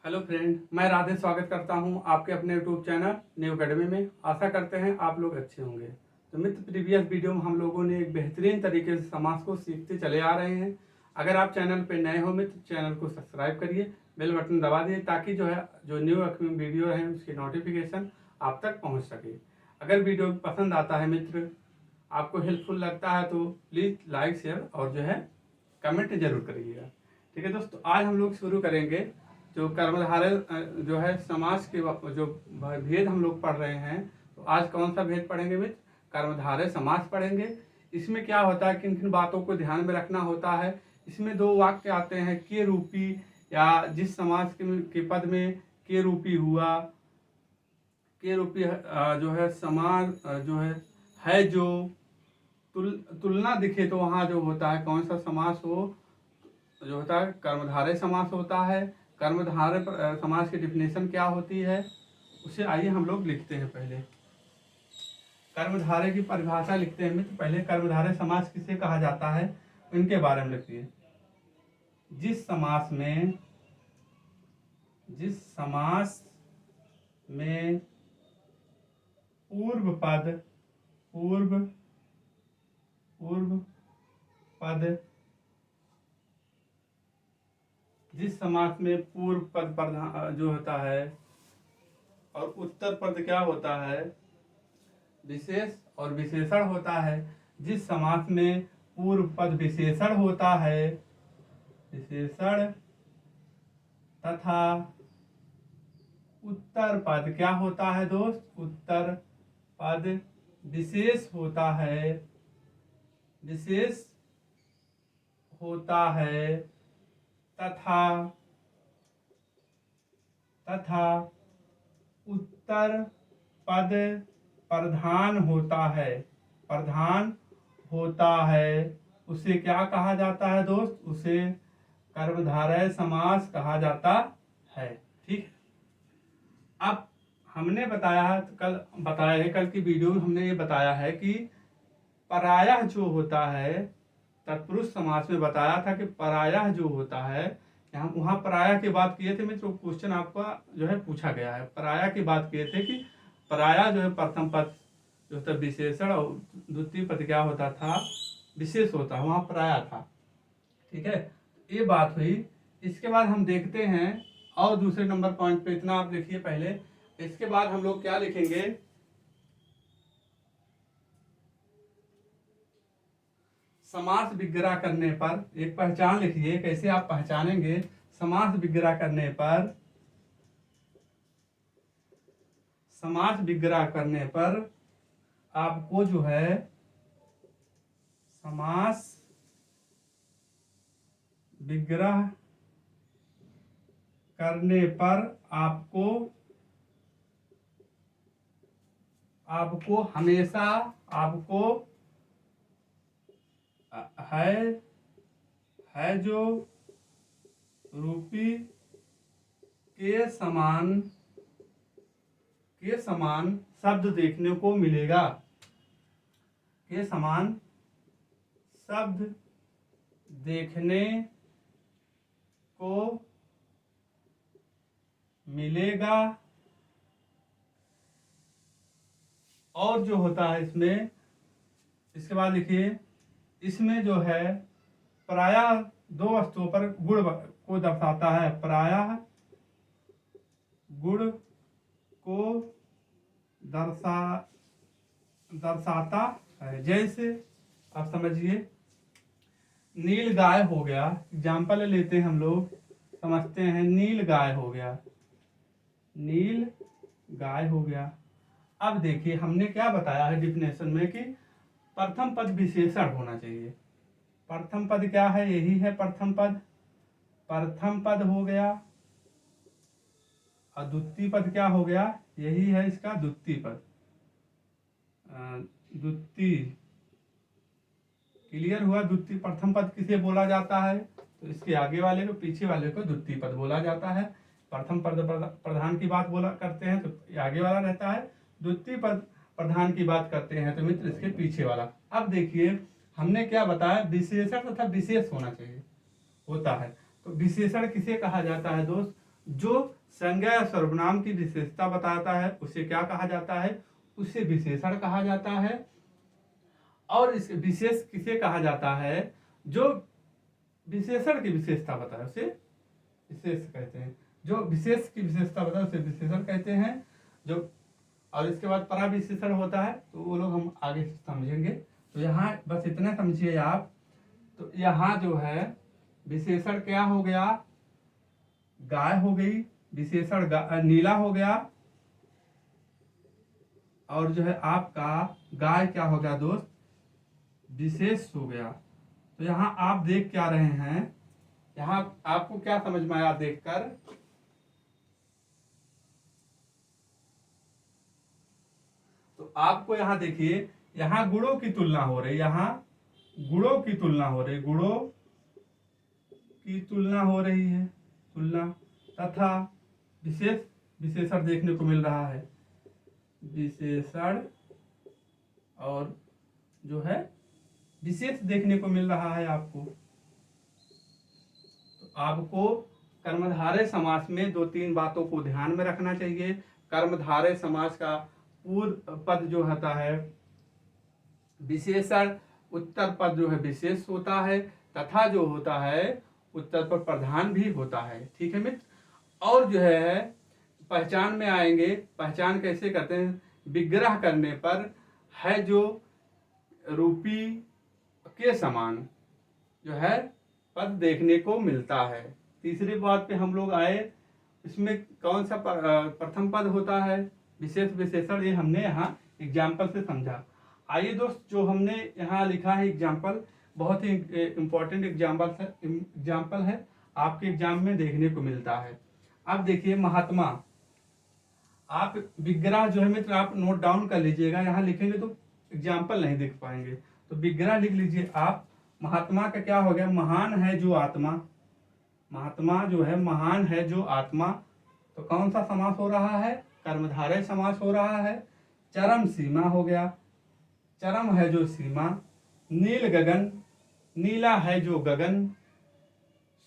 Hello friend, मैं राधे स्वागत करता हूं आपके अपने यूट्यूब चैनल न्यू अकेडमी में। आशा करते हैं आप लोग अच्छे होंगे। तो मित्र, प्रीवियस वीडियो में हम लोगों ने एक बेहतरीन तरीके से समास को सीखते चले आ रहे हैं। अगर आप चैनल पर नए हो मित्र, चैनल को सब्सक्राइब करिए, बेल बटन दबा दिए ताकि जो न्यू वीडियो है उसकी नोटिफिकेशन आप तक पहुँच सके। अगर वीडियो पसंद आता है मित्र, आपको हेल्पफुल लगता है तो प्लीज़ लाइक शेयर और कमेंट जरूर करिएगा। ठीक है दोस्तों, आज हम लोग शुरू करेंगे जो कर्मधारय समास के जो भेद हम लोग पढ़ रहे हैं। तो आज कौन सा भेद पढ़ेंगे मित्र? कर्मधारय समास पढ़ेंगे। इसमें क्या होता है, किन किन बातों को ध्यान में रखना होता है। इसमें दो वाक्य आते हैं, के रूपी, या जिस समास के पद में के रूपी हुआ, के रूपी समान है जो तुलना दिखे तो वहाँ जो होता है कौन सा समास हो, जो होता है कर्मधारय समास होता है। कर्मधारय समास की डिफिनेशन क्या होती है उसे आइए हम लोग लिखते हैं। पहले कर्मधारय की परिभाषा लिखते हैं मित्र। पहले कर्मधारय समास किसे कहा जाता है इनके बारे में लिखिए। जिस समास में पूर्व पद जिस समास में पूर्व पद प्रधान जो होता है और उत्तर पद क्या होता है, विशेष और विशेषण होता है। जिस समास में पूर्व पद विशेषण होता है, विशेषण, तथा उत्तर पद क्या होता है दोस्त, उत्तर पद विशेष होता है, विशेष होता है, तथा उत्तर पद प्रधान होता है, उसे क्या कहा जाता है दोस्त? उसे कर्मधारय समास कहा जाता है। ठीक। अब हमने बताया है, कल की वीडियो में हमने ये बताया है कि परायः जो होता है, तत्पुरुष समास में बताया था कि परायः जो होता है, हम वहाँ पराया की बात किए थे मित्र। क्वेश्चन आपका पूछा गया है, पराया की बात किए थे कि पराया प्रथम पद जो होता विशेषण और द्वितीय पद क्या होता था, विशेष होता है, वहाँ पराया था। ठीक है, ये बात हुई। इसके बाद हम देखते हैं और दूसरे नंबर पॉइंट पे, इतना आप लिखिए पहले। इसके बाद हम लोग क्या लिखेंगे, समास विग्रह करने पर एक पहचान लिखिए। कैसे आप पहचानेंगे? समास विग्रह करने पर आपको समास विग्रह करने पर आपको हमेशा है जो रूपी के समान शब्द देखने को मिलेगा, के समान शब्द देखने को मिलेगा। और जो होता है इसमें, इसके बाद लिखिए, इसमें जो है प्रायः दो वस्तुओं पर गुण को दर्शाता है, प्रायः गुण को दर्शाता है। जैसे आप समझिए, नील गाय हो गया, एग्जाम्पल लेते हैं हम लोग, समझते हैं। नील गाय हो गया। अब देखिए, हमने क्या बताया है डिफिनेशन में कि प्रथम पद विशेषण होना चाहिए। प्रथम पद क्या है? यही है प्रथम पद हो गया। और द्वितीय पद क्या हो गया? यही है इसका द्वितीय पद। द्वितीय क्लियर हुआ? द्वितीय प्रथम पद किसे बोला जाता है? तो इसके आगे वाले को, पीछे वाले को द्वितीय पद बोला जाता है। प्रथम पद प्रधान की बात करते हैं तो आगे वाला रहता है, द्वितीय पद प्रधान की बात करते हैं तो मित्र इसके पीछे वाला। अब देखिए, हमने क्या बताया, विशेषण तथा विशेष होना चाहिए, होता है। तो विशेषण किसे कहा जाता है दोस्त? जो संज्ञा या सर्वनाम की विशेषता बताता है उसे क्या कहा जाता है, उसे विशेषण कहा जाता है। और इस विशेष किसे कहा जाता है, जो विशेषण की विशेषता बताए उसे विशेष कहते हैं, जो विशेष की विशेषता बताए उसे विशेषण कहते हैं। जो और इसके बाद पराविशेषण होता है, तो वो लोग हम आगे समझेंगे। तो यहाँ बस इतना समझिए आप। तो यहाँ जो है विशेषण क्या हो गया, गाय हो गई, विशेषण नीला हो गया, और जो है आपका गाय क्या हो गया दोस्त, विशेष हो गया। तो यहाँ आप देख क्या रहे हैं, यहाँ आपको क्या समझ में आया देखकर, तो आपको यहाँ देखिए, यहाँ गुणों की तुलना हो रही, यहाँ गुणों की तुलना हो रही, गुणों की तुलना हो रही है, तुलना, तथा विशेष विशेषण देखने को मिल रहा है, विशेषण और जो है विशेष देखने को मिल रहा है आपको। तो आपको कर्मधारय समास में 2-3 बातों को ध्यान में रखना चाहिए। कर्मधारय समास का पूर्व पद जो होता है विशेषण, उत्तर पद जो है विशेष होता है, तथा जो होता है उत्तर पद प्रधान भी होता है। ठीक है मित्र। और जो है पहचान में आएंगे, पहचान कैसे करते हैं, विग्रह करने पर है जो रूपी के समान जो है पद देखने को मिलता है। तीसरी बात पे हम लोग आए, इसमें कौन सा प्रथम पद होता है, विशेष विशेषण, ये हमने यहाँ एग्जाम्पल से समझा। आइए दोस्त, जो हमने यहाँ लिखा है एग्जाम्पल, बहुत ही इम्पोर्टेंट एग्जाम्पल है, आपके एग्जाम में देखने को मिलता है। अब देखिए महात्मा, आप विग्रह जो है मित्र आप नोट डाउन कर लीजिएगा, यहाँ लिखेंगे तो एग्जाम्पल नहीं देख पाएंगे, तो विग्रह लिख लीजिए आप। महात्मा का क्या हो गया, महान है जो आत्मा, महात्मा जो है महान है जो आत्मा, तो कौन सा समास हो रहा है, कर्मधारय समास हो रहा है। चरम सीमा हो गया, चरम है जो सीमा। नील गगन, नीला है जो गगन।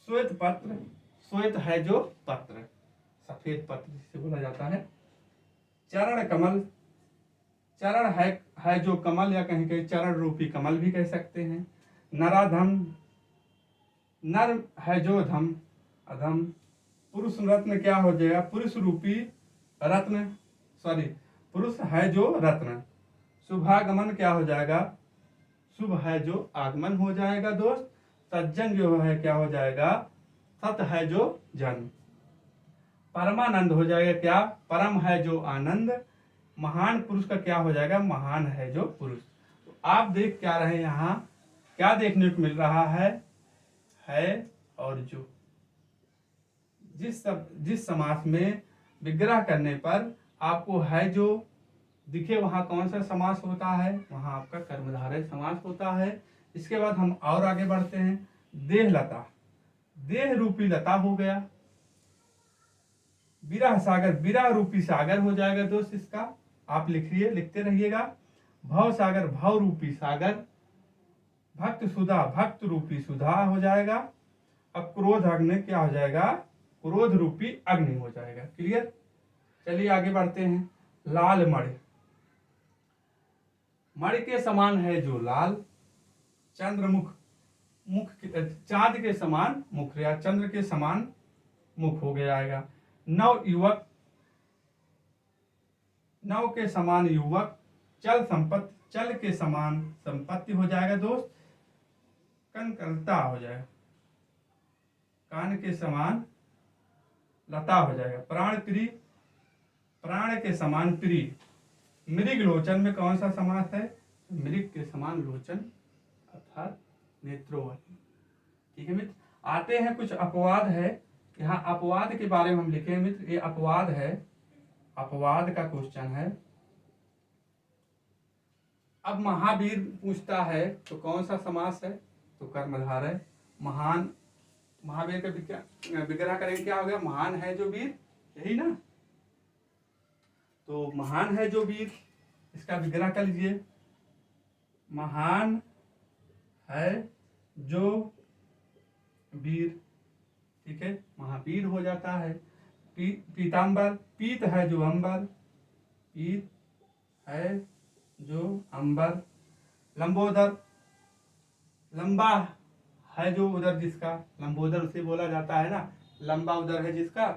श्वेत पत्र, श्वेत है जो पत्र, सफेद पत्र जिसे बोला जाता है। चरण कमल, चरण है जो कमल, या कहीं कहीं चरण रूपी कमल भी कह सकते हैं। नराधम, नर है जो धम, अधम। पुरुष रत्न क्या हो जाएगा, पुरुष रूपी रत्न, सॉरी पुरुष है जो रत्न। शुभागमन क्या हो जाएगा, शुभ है जो आगमन हो जाएगा दोस्त। सज्जन जो है क्या हो जाएगा, सत है जो जन। परमानंद हो जाएगा क्या, परम है जो आनंद। महान पुरुष का क्या हो जाएगा, महान है जो पुरुष। तो आप देख क्या रहे हैं, यहाँ क्या देखने को मिल रहा है और जो। जिस समास में विग्रह करने पर आपको है जो दिखे, वहां कौन सा समास होता है, वहां आपका कर्मधारय समास होता है। इसके बाद हम और आगे बढ़ते हैं। देह लता, देह रूपी लता हो गया। विरह सागर, विरह रूपी सागर हो जाएगा दोस्त, इसका आप लिखिए, लिखते रहिएगा। भव सागर, भव रूपी सागर। भक्त सुधा, भक्त रूपी सुधा हो जाएगा। अब क्रोध अग्नि क्या हो जाएगा, क्रोध रूपी अग्नि हो जाएगा। क्लियर। चलिए आगे बढ़ते हैं। लाल मणि, मणि के समान है जो लाल। चंद्रमुख, मुख चांद के समान मुख, या चंद्र के समान मुख हो गया आएगा। नव युवक, नव के समान युवक। चल संपत्ति, चल के समान संपत्ति हो जाएगा दोस्त। कनकलता हो जाएगा, कान के समान लता हो जाएगा। प्राण प्रिय, प्राण के समान प्रिय। मृग लोचन में कौन सा समास है, मृग के समान लोचन अर्थात नेत्रों वाली। ठीक है मित्र। आते हैं कुछ अपवाद है, यहाँ अपवाद के बारे में हम लिखे मित्र, ये अपवाद है, अपवाद का क्वेश्चन है। अब महावीर पूछता है तो कौन सा समास है, तो कर्मधारय। महान, महावीर का विग्रह करेंगे, क्या हो गया, महान है जो वीर, यही ना। तो महान है जो वीर, इसका विग्रह कर लीजिए। महान है जो वीर, ठीक है, महावीर हो जाता है। पीताम्बर, पीत है जो अंबर, पीत है जो अंबर। लंबोदर, लंबा है जो उदर जिसका, लंबोदर उसे बोला जाता है ना, लंबा उदर है जिसका,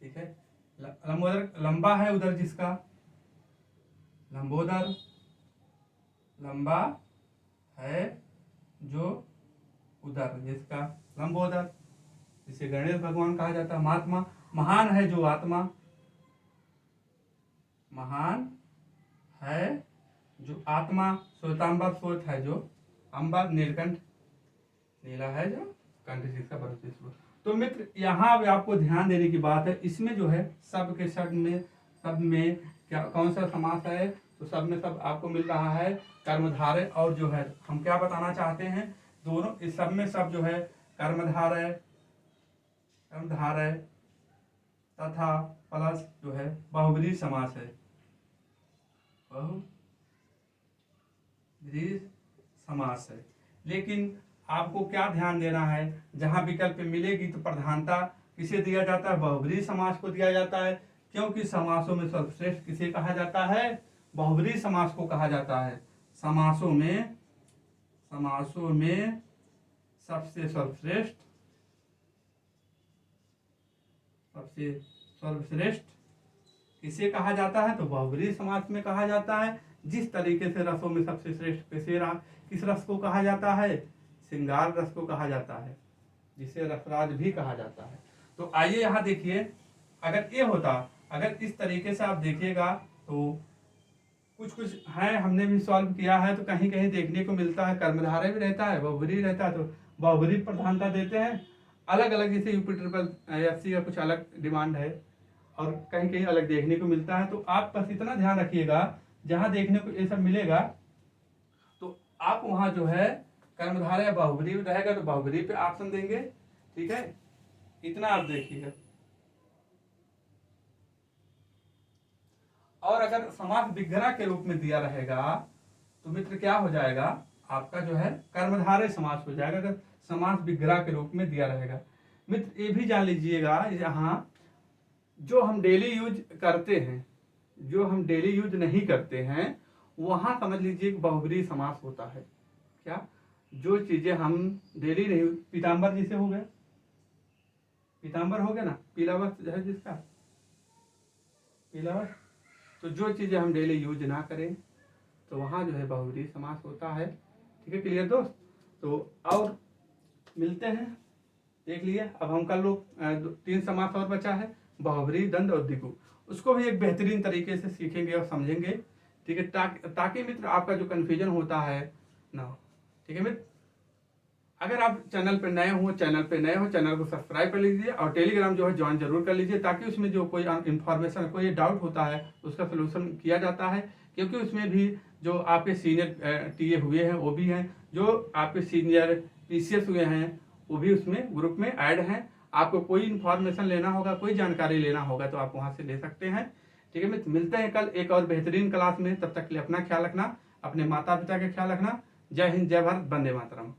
ठीक है। लंबोदर, लंबा है उदर जिसका, लंबोदर, लंबा है जो उदर जिसका, लंबोदर। जिसे गणेश भगवान कहा जाता है। महात्मा, महान है जो आत्मा, महान है जो आत्मा। श्वेतांबर, श्वेत है जो अंबर, नीलकंठ, नीला है जो कंठ जिसका बरस। तो मित्र यहाँ भी आपको ध्यान देने की बात है, इसमें जो है सब के सब में क्या कौन सा समास है, तो सब में सब आपको मिल रहा है कर्मधारय, और जो है हम क्या बताना चाहते हैं, दोनों इस सब में सब जो है कर्मधारय तथा प्लस जो है बहुब्रीहि समास है, बहुब्रीहि समास है। लेकिन आपको क्या ध्यान देना है, जहां विकल्प मिलेगी तो प्रधानता किसे दिया जाता है, बहुब्रीहि समास को दिया जाता है, क्योंकि समासों में सर्वश्रेष्ठ किसे कहा जाता है, बहुब्रीहि समास को कहा जाता है। समासों में सबसे सर्वश्रेष्ठ किसे कहा जाता है, तो बहुब्रीहि समास में कहा जाता है। जिस तरीके से रसों में सबसे श्रेष्ठ किस रस को कहा जाता है, श्रृंगार रस को कहा जाता है, जिसे रसराज भी कहा जाता है। तो आइए यहाँ देखिए, अगर ये होता, अगर इस तरीके से आप देखिएगा तो कुछ है, हमने भी सॉल्व किया है, तो कहीं कहीं देखने को मिलता है कर्मधारय भी रहता है, बहुब्रीहि रहता है, तो बहुब्रीहि प्रधानता देते हैं। अलग अलग जैसे यूपी ट्रिपल एससी का कुछ अलग डिमांड है, और कहीं कहीं अलग देखने को मिलता है। तो आप बस इतना ध्यान रखिएगा, जहां देखने को ये सब मिलेगा तो आप वहां जो है कर्मधारय बहुब्रीहि रहेगा तो बहुब्रीहि पे ऑप्शन देंगे, ठीक है। इतना आप देखिएगा। और अगर समास विग्रह के रूप में दिया रहेगा तो मित्र क्या हो जाएगा, आपका जो है कर्मधारय समास हो जाएगा, अगर समास विग्रह के रूप में दिया रहेगा। मित्र ये भी जान लीजिएगा, यहाँ जो हम डेली यूज करते हैं, जो हम डेली यूज नहीं करते हैं, वहां समझ लीजिए बहुब्रीहि समास होता है। क्या, जो चीजें हम डेली नहीं, पीताम्बर जिसे हो गया, पीताम्बर हो गया ना, पीला वस्त्र है जिसका, पीला वस्त्र, तो जो चीजें हम डेली यूज ना करें तो वहां जो है बहुब्रीहि समास होता है, ठीक है। क्लियर दोस्त, तो और मिलते हैं, देख लिए। अब हम कल लोग 3 समास और बचा है, बहुब्रीहि, द्वंद्व और द्विगु, उसको भी एक बेहतरीन तरीके से सीखेंगे और समझेंगे, ठीक है, ताकि मित्र आपका जो कन्फ्यूजन होता है ना हो, ठीक है मित्र। अगर आप चैनल पर नए हो, चैनल को सब्सक्राइब कर लीजिए, और टेलीग्राम जो है ज्वाइन जरूर कर लीजिए, ताकि उसमें जो कोई इन्फॉर्मेशन, कोई डाउट होता है उसका सोल्यूशन किया जाता है। क्योंकि उसमें भी जो आपके सीनियर टीए हुए हैं वो भी हैं, जो आपके सीनियर पीसीएस हुए हैं वो भी उसमें ग्रुप में ऐड हैं। आपको कोई इन्फॉर्मेशन लेना होगा, कोई जानकारी लेना होगा तो आप वहाँ से ले सकते हैं, ठीक है मित्र। मिलते हैं कल एक और बेहतरीन क्लास में, तब तक के लिए अपना ख्याल रखना, अपने माता पिता का ख्याल रखना। जय हिंद, जय भारत, वंदे मातरम।